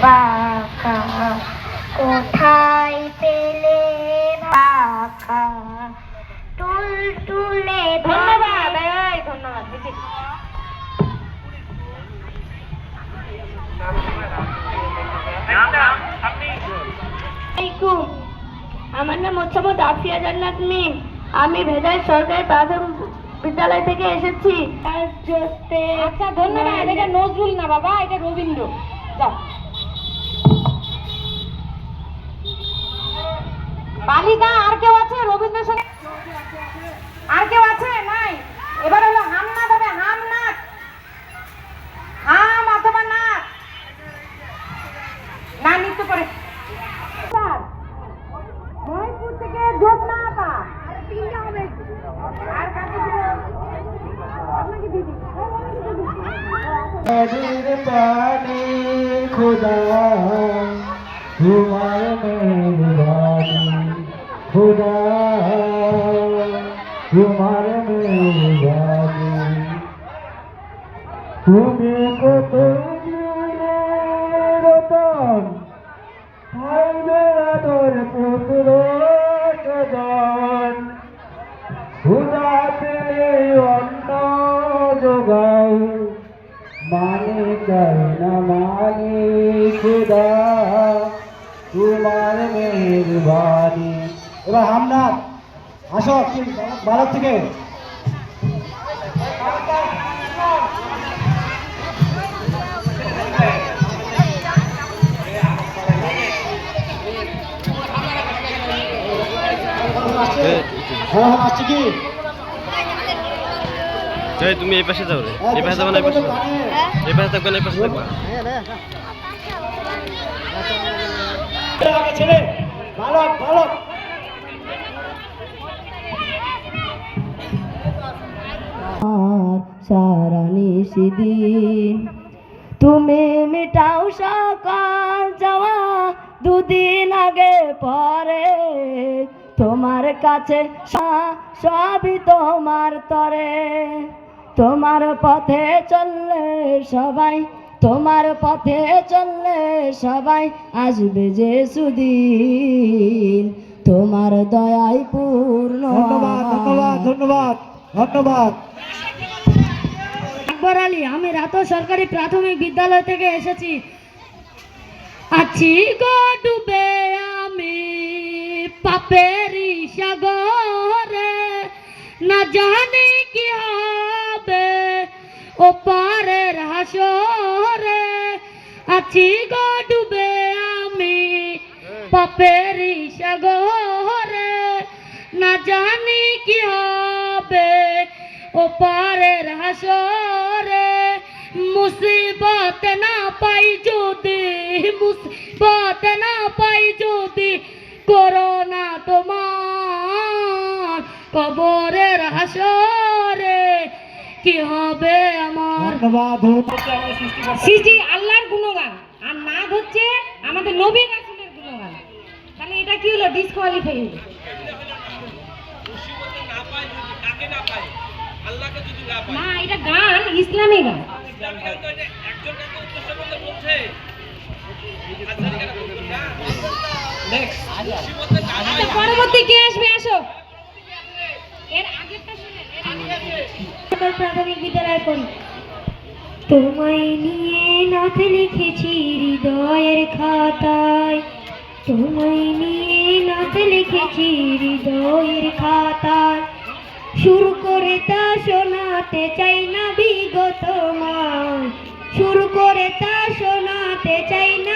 পাখা কোথায় পেলে পাখা তুলতুলে। ধন্যবাদ, ধন্যবাদ। আমার নাম মোহাম্মদ আফিয়া জান্নাত মিম। আমি ভেদাই সরকারি প্রাথমিক বিদ্যালয় থেকে এসেছি। আচ্ছা ধন্যবাদ। এটা নজরুল না বাবা, এটা রবীন্দ্র। যাও। বালিকা আর কেউ আছে রবীন্দ্রের সঙ্গে? আর কেউ আছে? নাই। এবার হলো হামনাথ হবে, হামনাথ। হাম অথবা নাথ। না নৃত্য করে। মহিপুর থেকে জ্যোৎস্না আপা। আর কাকে দিব? আপনাকে দিদি। पानी खुदा तुम्हारे मेहरबानी खुदा तुम्हारे मेहरबानी तुम्हें को रतन भाई मेरा तोर पुत्र सदन खुदा तेरे अन्न जोगाओ माने करना माने खुदा तुम्हार मेहरबानी। এবার হামনাথ আসো বালক থেকে। হ্যাঁ আসছি কি তুমি এই পাশে যাও রে, এই পাশে যাবো না, এই পাশে যাবো, এই পাশে থাকবে না, এই পাশে থাকবে। ছেলে বালক বালক সারা নিশিদিন তুমি মিটাও সকাল যাওয়া দুদিন আগে পরে তোমার কাছে সবই তোমার তরে। তোমার পথে চললে সবাই, তোমার পথে চললে সবাই আসবে যে সুদিন তোমার দয়ায় পূর্ণ। ধন্যবাদ ধন্যবাদ ধন্যবাদ ধন্যবাদ। আকবর আলী, আমি রাতো সরকারি প্রাথমিক বিদ্যালয় থেকে এসেছি। আছি গো ডুবে আমি পাপেরি সাগরে, না জানি কি হবে ওপারের হাসরে। আছি গো ডুবে আমি পাপেরি সাগরে, না জানি কি হবে ওপারের হাসরে। মুসিবত না পাই যদি, মুসিবত না পাই যদি করোনা তোমার কবরের হাসরে কি হবে আমার। সৃষ্টি আল্লাহর গুণগান আর নাচ হচ্ছে আমাদের নবী রাসূলের গুণগান। তাহলে এটা কি হলো? ডিসকোয়ালিফাই হলো। না, এটা গান, ইসলামী গান। আচ্ছা পরবর্তী কে আসবে? আসো। এর আগেরটা শুনেন, এর আগেরটা প্রাথমিক বিদ্যালয়ে পড়ি। তোমায় নিয়ে নাথ লিখেছি হৃদয়ের খাতায়, তোমায় নিয়ে নাথ লিখেছি হৃদয়ের খাতায়। শুরু করে তা শোনাতে চাই না বিগত মান, শুরু করে তা শোনাতে চাই না